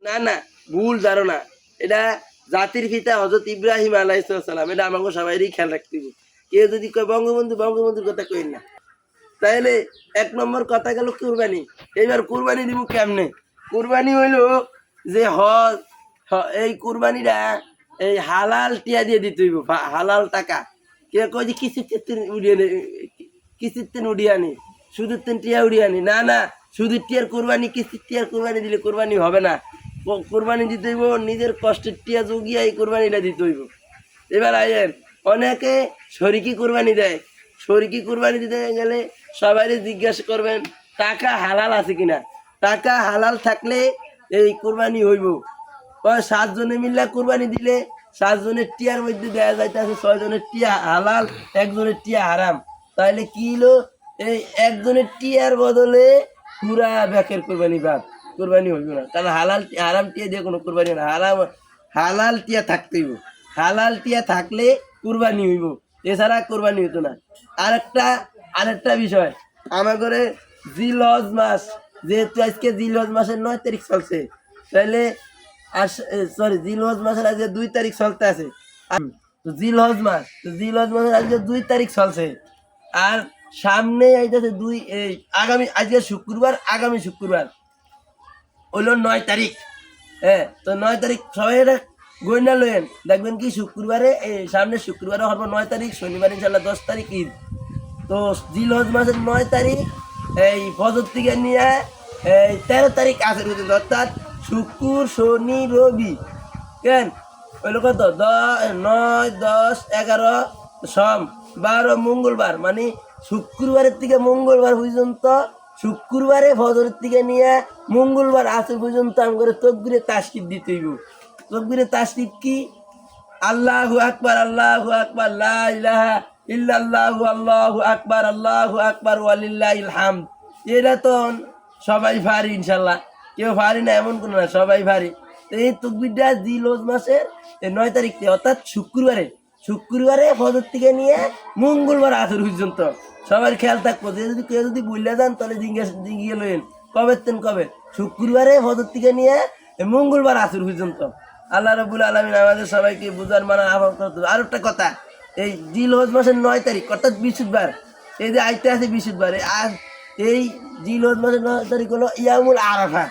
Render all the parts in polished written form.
না না, ভুল ধারণা। এটা জাতির পিতা হযরত ইব্রাহিম আলাইহিস সালাম, এটা আমাকে সবাইরই খেয়াল রাখতে হবে। কেউ যদি কয় বঙ্গবন্ধু, বঙ্গবন্ধুর কথা কই না, তাইলে এক নম্বর কথা গেল কুরবানি। এইবার কুরবানি দিব কেমনে? কুরবানি হইল যে এই কুরবানিটা এই হালাল টিয়া দিয়ে দিতে হইব, হালাল টাকা। কে কয় যে কিস্তিতে উড়িয়ে কিস্তিতে উড়িয়ে আনি, সুদের টিয়া উড়িয়ে আনি। না না, সুদের টিয়ার কোরবানি, কিস্তির টিয়ার কোরবানি দিলে কোরবানি হবে না। কোরবানি দিতে হইব নিজের কষ্টের টিয়া জুগিয়ে এই কোরবানিটা দিতে হইব। এবার আইয়েন, অনেকে শরিকি কোরবানি দেয়। শরিকি কোরবানি দিতে গেলে সবাই জিজ্ঞাসা করবেন টাকা হালাল আছে কিনা। টাকা হালাল থাকলে এই কোরবানি হইব। 7 জনে মিল্লা কোরবানি দিলে 7 জনের টিয়ার মধ্যে দেওয়া যাইতেছে 6 জনের টিয়া হালাল, 1 জনের টিয়া হারাম। তাহলে কি হলো, এই 1 জনের টিয়ার বদলে পুরা ব্যাকের কোরবানি বাদ, কোরবানি হইব না। কারণ হালাল হারাম টিয়া দিয়ে কোনো কোরবানি না, হালাল টিয়া থাকতে হইব। হালাল টিয়া থাকলে কোরবানি হইব, এছাড়া কোরবানি হইতো না। আরেকটা বিষয়, আমার ঘরে জিলহজ মাস, যেহেতু আজকে জিলহজ মাসের 9 তারিখ চলছে, তাহলে জিলহজ মাসের আজকে 2 তারিখ চলতে আছে। জিলহজ মাসের আজকে 2 তারিখ চলছে। আর সামনে আইতেছে আগামী, আজকে শুক্রবার, আগামী শুক্রবার হইল 9 তারিখ। হ্যাঁ, তো 9 তারিখ সবাই এটা গয়না লইয়েন, দেখবেন কি শুক্রবারে, সামনে শুক্রবারে হবো 9 তারিখ, শনিবার ইনশাল্লাহ 10 তারিখ ঈদ। তো জিলহজ মাসের 9 তারিখ এই ফজর থেকে নিয়ে এই 13 তারিখ আসের পর্যন্ত, অর্থাৎ শুক্র, শনি, রবি, কেন ওই কত 9, 10, 11, সোম, 12 মঙ্গলবার, মানে শুক্রবারের থেকে মঙ্গলবার পর্যন্ত, শুক্রবারে ফজরের থেকে নিয়ে মঙ্গলবার আসর পর্যন্ত আমি করে তকবীরে তাশরিফ দিতে হইব। তকবীরে তাশরিফ কি? আল্লাহু আকবার, আল্লাহু আকবার, লা ইলাহা ইল্লাল্লাহু, আল্লাহু আকবার, আল্লাহু আকবার, ওয়ালিল্লাহিল হামদ। এটা তো সবাই পারি ইনশাল্লাহ, কেউ পারি না এমন কোনো না, সবাই পারি। এই তকবীরটা জিলহজ মাসের 9 তারিখ থেকে, অর্থাৎ শুক্রবারে ফজর থেকে নিয়ে মঙ্গলবার আসর পর্যন্ত সবার খেয়াল থাকবো। যদি কেউ যদি ভুলে যান তাহলে জিজ্ঞিয়ে লইন কবে শুক্রবারে ফজর থেকে নিয়ে মঙ্গলবার আসর পর্যন্ত। আল্লাহ রাব্বুল আলামিন আমাদের সবাইকে বুঝার মানা আমল করতে। আর একটা কথা, এই জিলহজ মাসের 9 তারিখ অর্থাৎ বৃহস্পতিবার, এই যে আইতে আছে বৃহস্পতিবার, আর এই জিলহজ মাসের 9 তারিখ হলো ইয়ামুল আরাফা।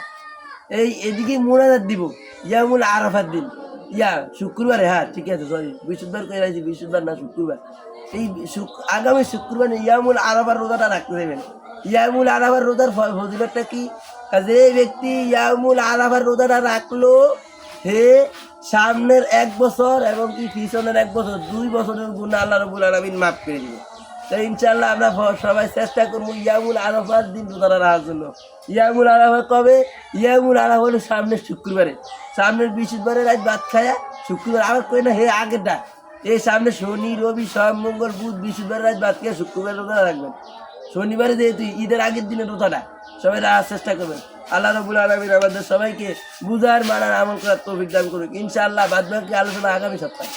এদিকে মুনাজাত দিব ইয়ামুল আরাফার দিন, শুক্রবারে। হ্যাঁ ঠিক আছে, সরি, বৃহস্পতিবার কই রাখছি, বৃহস্পতিবার না শুক্রবার। এই আগামী শুক্রবার ইয়ামুল আরাফার রোজাটা রাখতে দেবেন। ইয়ামুল আরাফার রোজার ফজিলতটা কি? যে ব্যক্তি ইয়ামুল আরাফার রোজাটা রাখলো, হে সামনের 1 বছর এবং কি পিছনের 1 বছর, 2 বছরের গুনাহ আল্লাহ রাব্বুল আলামিন মাফ করে দিবে। তো ইনশাল্লাহ আমরা সবাই চেষ্টা করবো ইয়ামুল আরাফার দিন রোজাটা রাখার জন্য। ইয়ামুল আরাফা কবে? ইয়ামুল আরাফা হলো সামনের শুক্রবারে, সামনের বৃহস্পতিবারে রাত ভাত খায়া শুক্রবার, আবার কই না হে আগেরটা, এই সামনে শনি, রবি, সোম, মঙ্গল, বুধ, বৃহস্পতিবার রাত ভাত খেয়ে শুক্রবার রোজা রাখবেন। শনিবারে যেহেতু ঈদের আগের দিনের রোজাটা সবাই রাখার চেষ্টা করবেন। আল্লাহ রাব্বুল আলামিন আমাদের সবাইকে বুঝার মানার আমল করার তৌফিক দান করুক ইনশাআল্লাহ। বাদ বাকি আলোচনা আগামী সপ্তাহে।